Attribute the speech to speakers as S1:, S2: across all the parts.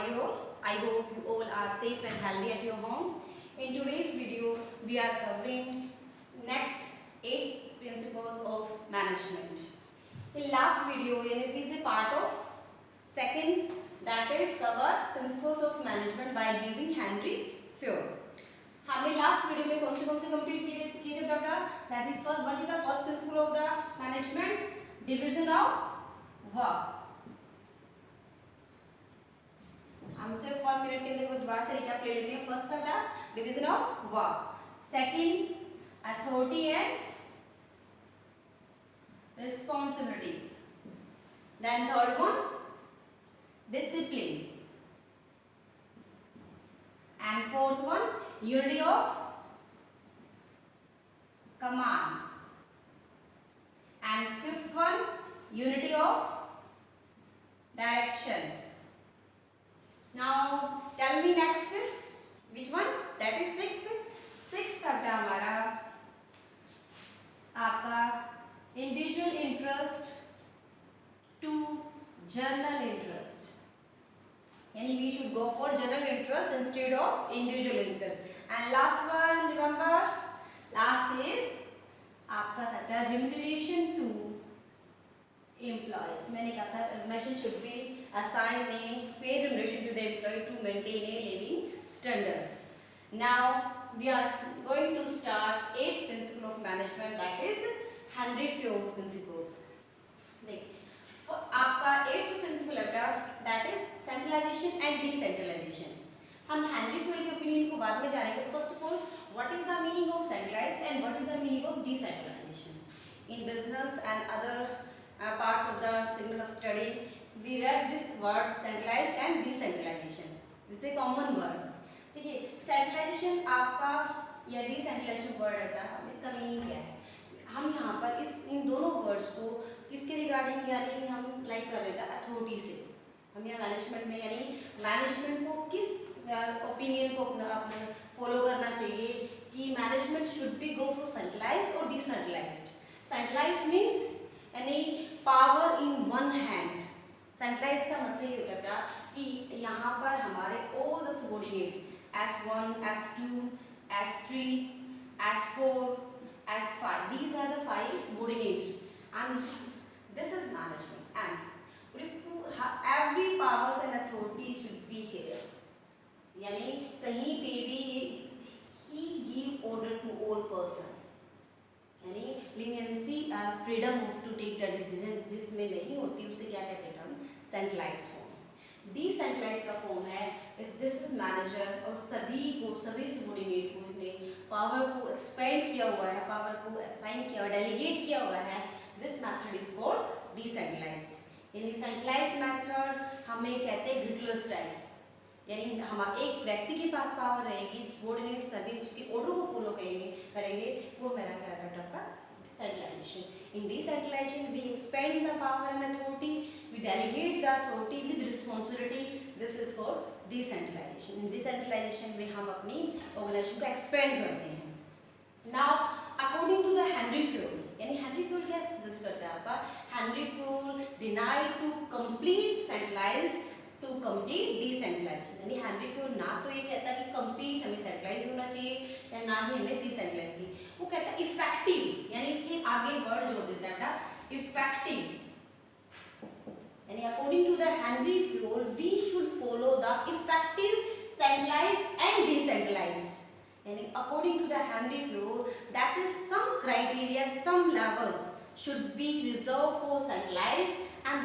S1: are you all? I hope you all are safe and healthy at your home. In today's video, we are covering next 8 principles of management. In last video, it is a part of second, that is cover principles of management by giving Henry Ford. हमने last video में कौन से complete किए थे बेटा? That is first, what is the first principle of the management? Division of work. हम सिर्फ 1 minute के अंदर दोबारा से रिकैप ले लेते हैं. फर्स्ट था division of work, second authority and responsibility, then third one discipline, and fourth one unity of command, and fifth one unity of direction. Now tell me next which one? That is sixth आता हमारा आपका individual interest to general interest. यानी we should go for general interest instead of individual interest. And last one, remember, last is आपका था remuneration to employees. मैंने कहा था remuneration should be assigned a fair remuneration to the employee to maintain a living standard. Now we are going to start 8th principle of management, that is Henry Ford's principles. देखिए आपका 8th principle है that is centralization and decentralization. हम Henry Ford के opinion को बाद में जानेंगे. First of all, what is the meaning of centralized and what is the meaning of decentralization? In business and other parts of the segment of study we read this word centralized and decentralization. This is a common word. देखिए centralization आपका या decentralisation word है, इसका meaning क्या है? हम यहाँ पर इन दोनों वर्ड्स को किसके रिगार्डिंग यानी हम लाइक कर रहे हैं अथॉरिटी से. हम यहाँ मैनेजमेंट में यानी मैनेजमेंट को किस ओपिनियन को अपने फॉलो करना चाहिए कि management should be go for centralised और डिसेंट्रलाइज्ड. सेंट्रलाइज्ड मीन्स यानी power in one hand. Centralised का मतलब ये होता है कि यहाँ पर हमारे all the subordinates S1, S2, S3, S4, S5, these are the 5 subordinates and this is management, and every powers and authorities should be here. यानी कहीं पे भी he give order to all person, यानी leniency और freedom of to take the decision जिसमें नहीं होती उसे क्या कहते हैं हम? Centralised form. डिसेंट्रलाइज का फॉर्म है इफ दिस इज मैनेजर और सभी सबऑर्डिनेट को इसने पावर को एक्सपेंड किया हुआ है, पावर को असाइन किया हुआ, डेलीगेट किया हुआ है. This method is called decentralized. यानी सेंट्रलाइज्ड मेथड हमें कहते हैं ग्रिडलर स्टाइल. यानी हम एक व्यक्ति के पास पावर रहेगी, सबऑर्डिनेट सभी उसके ऑर्डर को फॉलो करेंगे. वो मेरा क्या रहता है आपका centralization. In decentralization, we expand the power and authority, we delegate the authority with responsibility. This is called decentralization. In decentralization में हम अपनी organization को expand करते हैं. Now, according to the Henry Ford, यानी Henry Ford क्या suggest करता है आपका? Henry Ford denied to complete centralize to complete decentralization. यानी Henry Ford ना तो ये कहता कि complete हमें centralize होना चाहिए या ना ही हमें decentralize की. वो कहता है effective, यानी इसके आगे वर्ड जोड़ देता है effective. यानी according to the Henry Ford, we should follow the effective, centralized and decentralized. यानी according to the Henry Ford, that is some criteria, some levels should be reserved for centralized and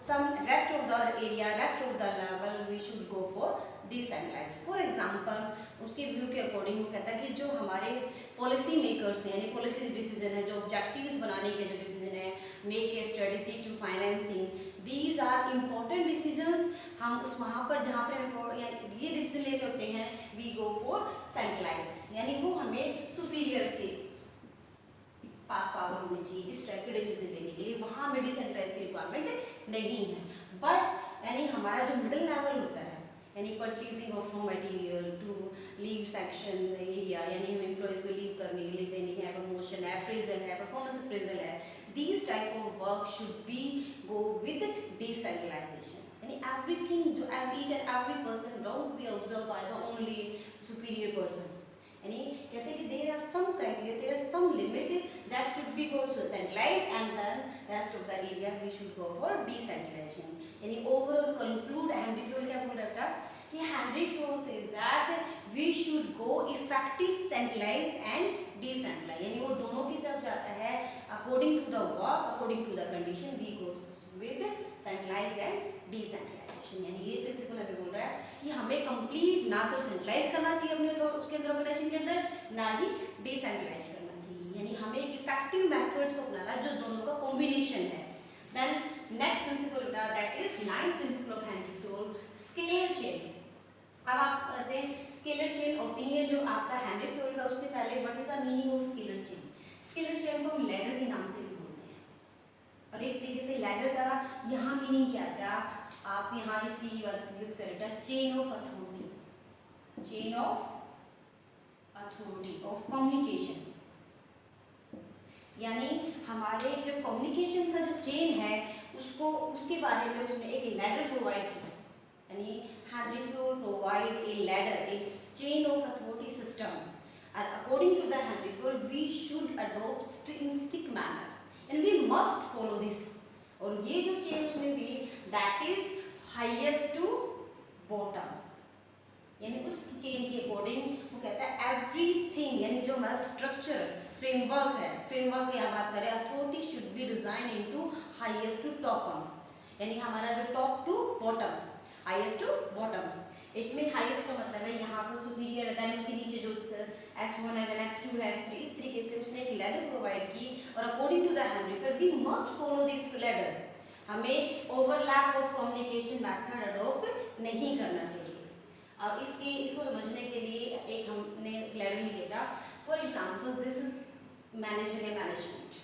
S1: some rest of the area, rest of the level we should go for decentralized. For example, उसके view के according वो कहता है कि जो हमारे policy makers हैं यानी पॉलिसी डिसीजन है, जो ऑब्जेक्टिव्स बनाने के जो डिसीजन है, make a strategy to financing, these are important decisions. हम उस वहाँ पर जहाँ पर ये डिसीजन लेने होते हैं वी गो फॉर सेंट्रलाइज. यानी वो हमें सुपीरियर के पास पावर होनी चाहिए इस टाइप के डिसीजन लेने के लिए. वहाँ हमें डिसेंट्रलाइज की रिक्वायरमेंट नहीं है. बट यानी हमारा जो मिडिल लेवल होता है यानी purchasing of raw material to leave section area, यानी हम एम्प्लॉयज़ को लीव करने के लिए देनी है, प्रमोशन है, अप्रेजल है, परफॉर्मेंस अप्रेजल है, these type of work should be go with decentralization. यानी एवरीथिंग जो each and every person don't be observe by the only superior person, यानी कहते हैं कि there are some criteria, there are some limit that should be go centralize and then rest of the area we should go for decentralization. यानी overall conclude Henry Fayol क्या बोल रहा था कि Henry fuel says that we should go effective centralized and decentralized, यानी वो दोनों की तरफ जाता है according to the work, according to the condition we go with centralized and decentralization. यानी ये प्रिंसिपल हमें बोल रहा है कि हमें कंप्लीट ना तो सेंट्रलाइज करना चाहिए अपने थॉट उसके अंदर ऑर्गेनाइजेशन के अंदर, ना ही डिसेंट्रलाइज करना चाहिए, यानी हमें एक इफेक्टिव मेथड्स को अपनाना जो दोनों का कॉम्बिनेशन है। Then next principle that is ninth principle of Henry Fayol, scalar chain. अब आप कहते हैं स्केलर चेन ओपिनियन जो आपका हेनरी फ्यूल का, उसके पहले what is the meaning of scalar chain? Scalar chain को हम लैडर के नाम से भी बोलते हैं, और एक तरीके से लैडर का यहाँ मीनिंग क्या था, आप यहाँ इसकी यूज करेगा chain of authority, chain of authority of communication, यानी हमारे जो कम्युनिकेशन का जो चेन है उसको, उसके बारे में उसने एक लैडर प्रोवाइड किया, यानी Henry fuel provide a ladder, A chain of authority system, and according to the Henry Ford we should adopt in strict manner and we must follow this। और ये जो चेन उसने दी that is highest to bottom, यानी उस chain के according वो कहता है एवरीथिंग, यानी जो हमारा स्ट्रक्चर फ्रेमवर्क है, फ्रेमवर्क की हम बात करें, authority should be design into highest to top, यानी हमारा जो top to bottom, highest to bottom. It में हाईएस्ट का मतलब है यहाँ पर सुपीरियर है, देन उसके नीचे जो S1 है, देन S2 है, S3, इस तरीके से उसने एक लैडर प्रोवाइड की, और according to the Henry Fayol we must follow this ladder, हमें overlap of communication method adopt नहीं करना चाहिए। अब इसको समझने के लिए एक हमने लैडर ही लिया, for example this is manager management,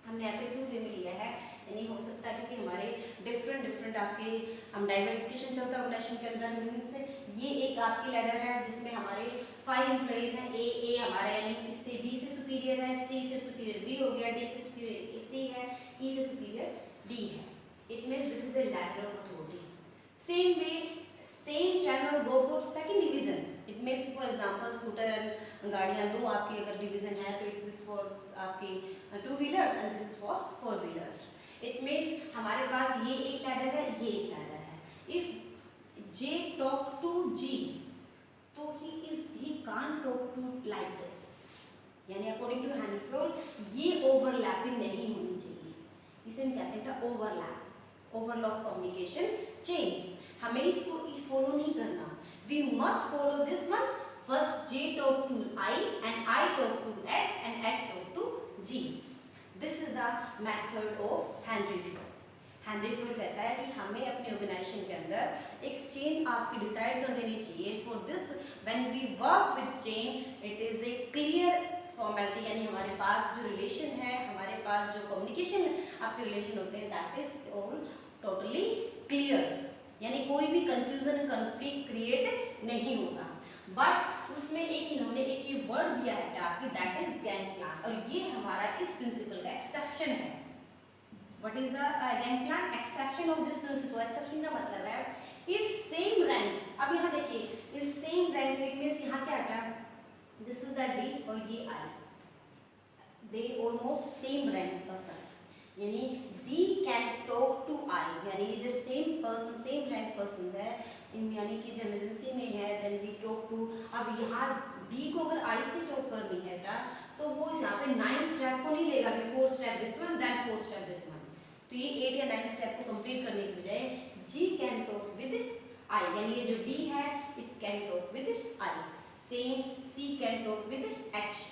S1: हमने यहाँ पे 2 वे में लिया है, यानी हो सकता है क्योंकि हमारे डिफरेंट आपके हम डाइवर्सिफिकेशन चलता है ऑर्गेनाइजेशन के अंदर, मींस ये एक आपकी लैडर है जिसमें हमारे 5 एम्प्लॉइज हैं, ए हमारा यानी इससे बी से सुपीरियर है, सी से सुपीरियर बी हो गया, डी से सुपीरियर सी है, ई से सुपीरियर डी है। It means this is A ladder of authority. Same way same channel go for second division, it means for example scooter गाड़ियां 2 आपकी अगर डिवीजन है तो इट इज फॉर आपके 2 wheelers and this is for 4 wheelers. It means हमारे पास ये एक ladder है, ये एक लैडर है। If J talk to G तो he can't talk to like this, यानी अकॉर्डिंग टू हेनरी फ्यूल ये ओवरलैपिंग नहीं होनी चाहिए, इसे हम कहते हैं overlap, overlap of communication chain, हमें इसको फॉलो नहीं करना, we must follow this one, first J talk to I and I talk to H and H talk to G। This is the method of Henry fuel. Henry fuel कहता है कि हमें अपने organisation के अंदर एक चेन आपकी decide कर देनी चाहिए। For this when we work with chain it is a clear formality, यानी हमारे पास जो रिलेशन है, हमारे पास जो कम्युनिकेशन आपके रिलेशन होते हैं that is all totally clear, यानी कोई भी कंफ्यूजन कन्फ्लिक्ट क्रिएट नहीं होगा। बट उसमें एक इन्होंने एक ये वर्ड दिया है आपकी दैट इज गैंग प्लान, और ये हमारा इस प्रिंसिपल का एक्सेप्शन है। What is the gang plan? Exception of this principle. Exception का मतलब है इफ सेम रैंक, अब यहाँ देखिए इस सेम रैंक इट मींस यहाँ क्या आता है, दिस इज द डी और ये I, they almost same rank person, यानी D can talk to I, यानी ये जो same person same rank person है, यानी कि जब इमरजेंसी में है देन वी टॉक टू, अब यहाँ D को अगर I से टॉक करनी है तो वो यहाँ पे 9 स्टेप को नहीं लेगा, 4 step this one then 4 step this one, तो ये 8 या 9 स्टेप को कंप्लीट करने के बजाय G can talk with I, यानी ये जो D है it can talk with I, same C can talk with H।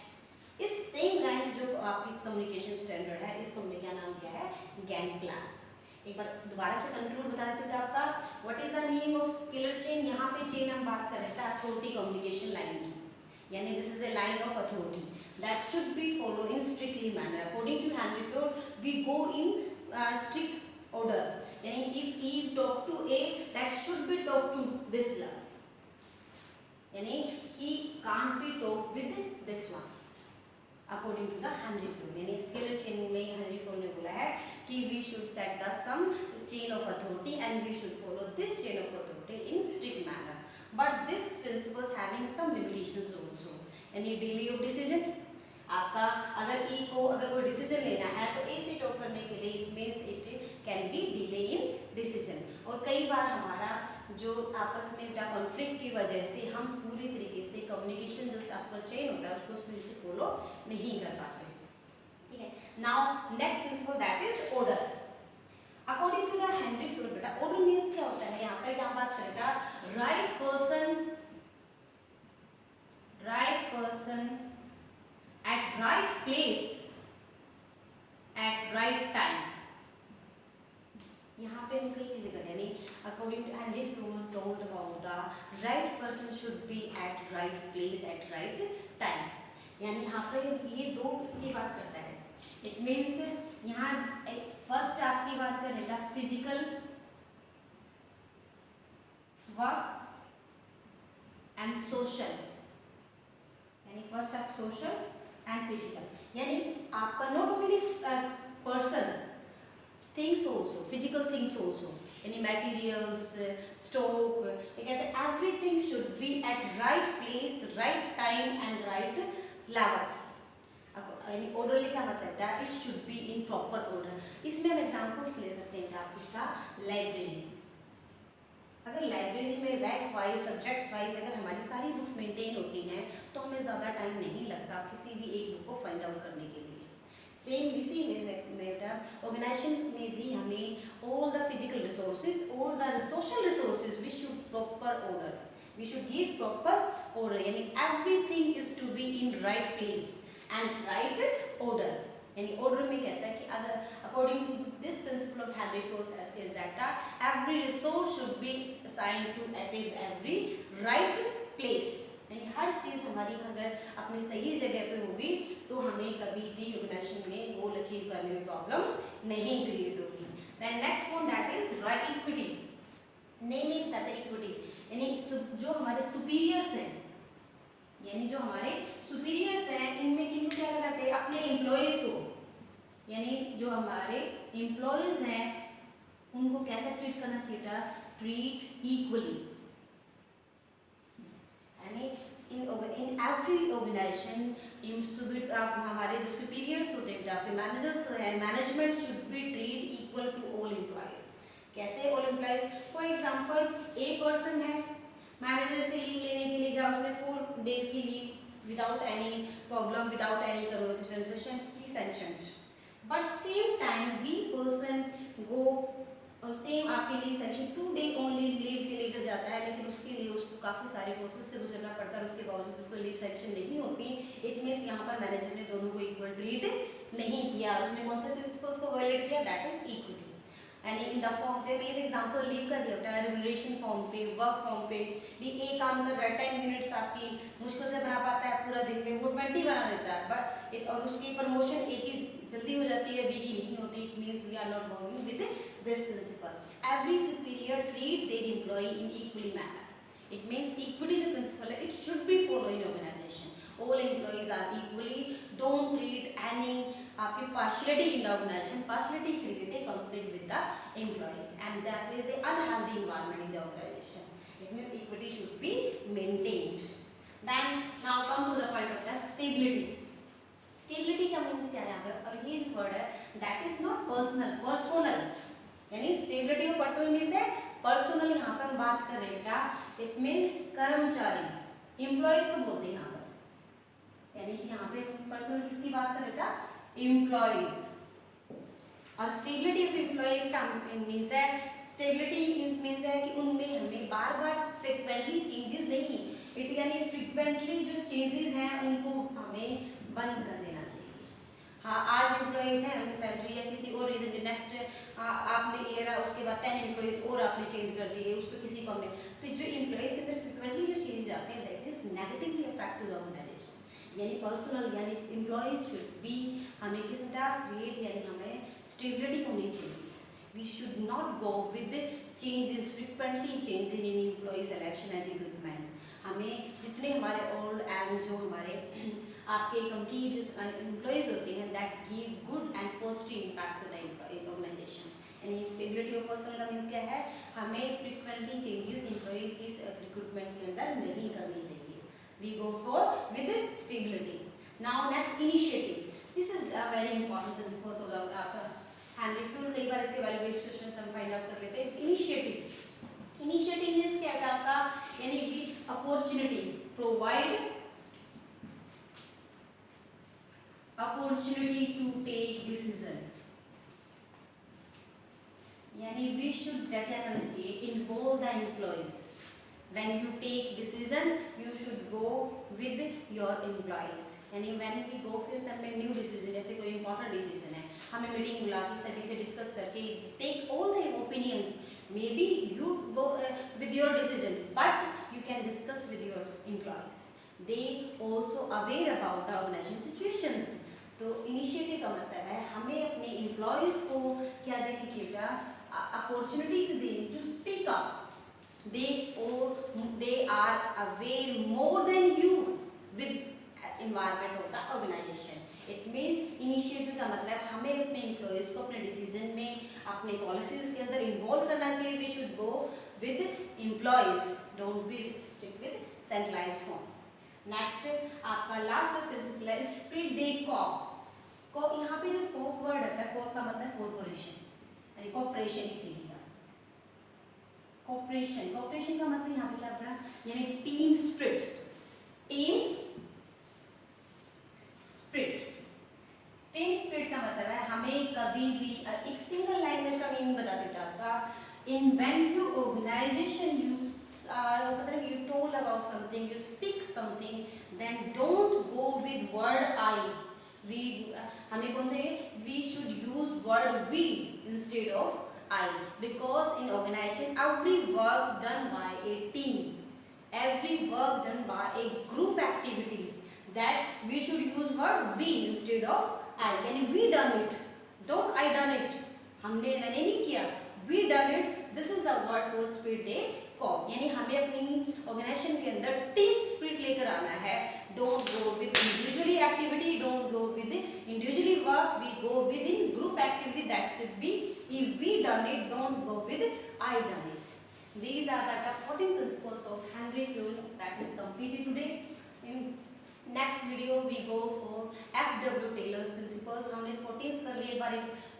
S1: इस सेम रैंक जो आपकी कम्युनिकेशन स्टैंडर्ड है, इसको हमने क्या नाम दिया है? Gang plan. एक बार दोबारा से कंक्लूड बता देते हैं आपका, what is the meaning of scalar chain? यहाँ पे चेन हम बात कर रहे थे अथॉरिटी कम्युनिकेशन लाइन की, यानी this is a line of authority that should be follow in strictly manner. According to Henry Fayol we go in strict order, यानी if Eve talk to A that should be talk to this one, यानी he can't be talk with this one। According to the Henry Fayol. यानी scalar chain में Henri Fayol ने बोला है कि we should set the some chain of authority and we should follow this chain of authority in strict manner, but this principles having some limitations also. यानी delay of decision, आपका अगर ई को अगर कोई डिसीजन लेना है तो ए से टॉक करने के लिए it means it can be delay in decision. और कई बार हमारा जो आपस में बेटा कॉन्फ्लिक्ट की वजह से हम पूरी तरीके से कम्युनिकेशन जो आपका चेन होता है उसको सही से फॉलो नहीं कर पाते। ठीक है, now next principle that is order. According to the Henry Fayol बेटा ऑर्डर मीन्स क्या होता है, यहाँ पर क्या बात करेगा, right person at right place at right time। यहाँ पे हम कई चीजें करें, यानी according to Henry Fayol told about the right person should be at right place at right time. यानी यहाँ पर ये दो इसकी बात करता है। इट मीन्स यहाँ फर्स्ट आपकी बात कर लेगा फिजिकल वर्क एंड सोशल, यानी फर्स्ट आप सोशल एंड फिजिकल, यानी आपका not only person things also, physical things also, यानी मटेरियल्स, स्टॉक, ये कहते हैं everything should be at right place, right time and right level. यानी ऑर्डरली का मतलब है it should be in proper order. इसमें हम एग्जांपल्स ले सकते हैं आप इसका लाइब्रेरी। अगर लाइब्रेरी में रैक वाइज सब्जेक्ट्स वाइज अगर हमारी सारी बुक्स मेंटेन होती हैं तो हमें ज़्यादा टाइम नहीं लगता किसी भी एक बुक को फाइंड आउट करने के लिए। सेम इसी में ऑर्गेनाइजेशन में भी हमें all the physical resources, all the social resources we should proper order, we should give proper order, यानी everything is to be in right place and right order. यानी ऑर्डर में कहता है कि अगर according to this principle of Henri Fayol is that every resource should be assigned to at every right place, यानी हर चीज़ हमारी अगर अपनी सही जगह पे होगी तो हमें कभी भी ऑर्गेनाइजेशन में गोल अचीव करने में प्रॉब्लम नहीं क्रिएट होगी। Then next point that is right equity. Naming that equity, यानी जो हमारे सुपीरियर्स हैं, यानी जो हमारे सुपीरियर्स हैं इनमें किनको क्या करना चाहिए, अपने एम्प्लॉयज़ को, यानी जो हमारे एम्प्लॉयज़ हैं उनको कैसे ट्रीट करना चाहिए, ट्रीट इक्वली। यानी इन एवरी ऑर्गेनाइजेशन हमारे जो सुपीरियर्स होते हैं, आपके मैनेजर्स हैं, management should be treat equal to all employees. कैसे ऑल एम्प्लॉयज़, फॉर एग्जांपल एक पर्सन है, मैनेजर से लीव लेने के लिए गया, उसने 4 डेज की leave without any problem, without any conservation he sanctioned, but same time B person go और सेम आपकी leave section 2 day only leave के लेकर जाता है, लेकिन उसके लिए उसको काफ़ी सारे प्रोसेस से गुजरना पड़ता है, उसके बावजूद उसको लीव सेक्शन नहीं होती। इट मीन्स यहाँ पर मैनेजर ने दोनों को इक्वल ट्रीट नहीं किया, उसने कौन से प्रिंसिपल्स को वायलेट किया, दैट इज इक्विटी। यानी इन द फॉर्म जब ये एग्जांपल लीव का दिया होता है रेगुलेशन फॉर्म पे, वर्क फॉर्म पे भी एक काम कर रहा है 10 मिनट्स आपकी मुश्किल से बना पाता है पूरा दिन में, वो 20 बना देता है, बट और उसकी प्रमोशन एक ही जल्दी हो जाती है, बी की नहीं होती। It means we are not going with this principle. Every superior treat their employee in equally manner. It means equity जो प्रिंसिपल है it should be follow in organization. All employees are equally. Don't treat any आपकी partiality in the organization. Partiality create a conflict with the employees, and that is a unhealthy environment in the organization. It means equity should be maintained. Then now come to the point of the stability. Stability का means क्या है यहाँ पे, और ये जो word है that is not personal, personal. यानी stability और personal means है personal। यहाँ पे हम बात कर रहे हैं क्या, it means कर्मचारी, employees को बोलते हैं यहाँ पर, यानी कि यहाँ पे पर्सनल किसकी बात कर रहे हैं, एम्प्लॉइज। और स्टेबिलिटी ऑफ एम्प्लॉइज का मीन्स है, स्टेबिलिटी मीन्स है कि उनमें हमें बार बार फ्रिक्वेंटली चेंजेस नहीं, इट यानी फ्रिक्वेंटली जो चेंजेस हैं उनको हमें बंद कर देना चाहिए। हाँ, आज एम्प्लॉइज हैं, उनकी सैलरी या किसी और रीजन के नेक्स्ट आपने ईयर उसके बाद 10 एम्प्लॉइज और आपने चेंज कर दिए, उसको किसी को हमने, तो जो एम्प्लॉइज के अंदर फ्रिक्वेंटली जो चेंजेस आते हैं that is negatively affect to the organization. यानी पर्सनल यानी एम्प्लॉयज शुड बी, हमें किस तरह क्रिएट, यानी हमें स्टेबिलिटी होनी चाहिए। We should not go with changes, frequently change in employ selection and recruitment. हमें जितने हमारे ओल्ड एंड जो हमारे आपके कंपनी जो एम्प्लॉयज होते हैं that give good and positive impact to the organization. यानी स्टेबिलिटी ऑफ पर्सनल का मीन्स क्या है, हमें फ्रिक्वेंटली चेंजेस एम्प्लॉयज की रिक्रूटमेंट के अंदर नहीं करनी चाहिए। We go for with stability. Now next initiative, this is a very important principles of the Henry Fayol. कई बार इसके वैल्यू बेस्ड क्वेश्चन हम फाइंड आउट कर लेते हैं। इनिशिएटिव, इनिशिएटिव मीन्स क्या है आपका, यानी कि opportunity, provide opportunity to take decision, यानी we should क्या करना चाहिए, involve the employees. When you take decision, you should go with your employees. यानी when we go for some new decision या फिर कोई important decision है, हमें मीटिंग बुला के सभी से डिस्कस करके take all the opinions. Maybe you go with your decision, but you can discuss with your employees. They also aware about the organization situations. तो इनिशिएटिव का मतलब है हमें अपने एम्प्लॉयज को क्या देनी चाहिए, अपॉर्चुनिटीज देनी to speak up. They are aware more than you with environment of the organization. It means initiative का मतलब हमें अपने एम्प्लॉयज को अपने डिसीजन में, अपने पॉलिसीज के अंदर इन्वॉल्व करना चाहिए। We should go with employees, don't be stick with centralized form. Next आपका लास्ट प्रिंसिपल है स्प्लिट द कॉप। कॉप, यहाँ पे जो कॉप वर्ड आता है, कॉप का मतलब कॉर्पोरेशन यानी कॉर्पोरेशन की क्रिया। कॉर्पोरेशन, कॉर्पोरेशन का मतलब यहाँ पे क्या होता है, यानी team spirit. Team spirit, team spirit का मतलब है हमें कभी भी, एक सिंगल लाइन में इसका मीनिंग बता देता है आपका, in when you organization use मतलब you told about something, you speak something, then don't go with word I. We हमें कौन से, we should use word we instead of I, because in organization every work done by a team, every work done by a group activities, that we should use word we instead of I. यानी we done it, don't I done it, हमने, मैंने नहीं किया, we done it. This is the word for spirit day corps. यानी हमें अपनी organisation के अंदर टीम स्पिरिट लेकर आना है। Don't go with individually activity, don't go with individually work, we go with in group activity. That should be, if we done it, don't go with I done it. These are the 14 principles of Henry Fayol that is completed today. In next video we go for F.W. Taylor's principles. हमने 14 कर लिए, but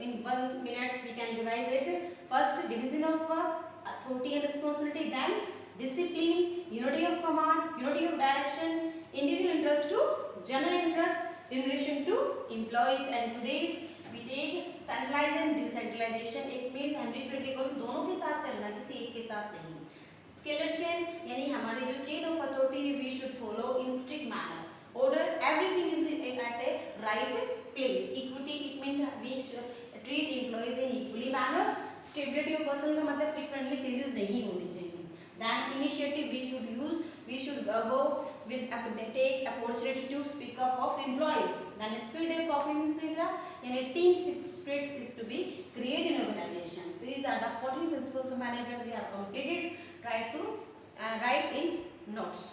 S1: in 1 minute we can revise it. First, division of work, authority and responsibility, then discipline, unity of command, unity of direction, individual interest to general interest, remuneration to employees, and today's we take centralized and decentralization. It means Henry Fayol को दोनों के साथ चलना, किसी एक के साथ नहीं। Scalar chain, यानी हमारी जो chain of authority we should follow in strict manner. Order, everything is at a right place. Equity, it means we should treat employees in equally manner. Stability of person का मतलब frequently changes नहीं होनी चाहिए। Then initiative we should go with take opportunity to speak up of employees. Then spirit of cooperation यानी team spirit is to be create in organization. These are the 14 principles of management we are completed. Try to write in notes.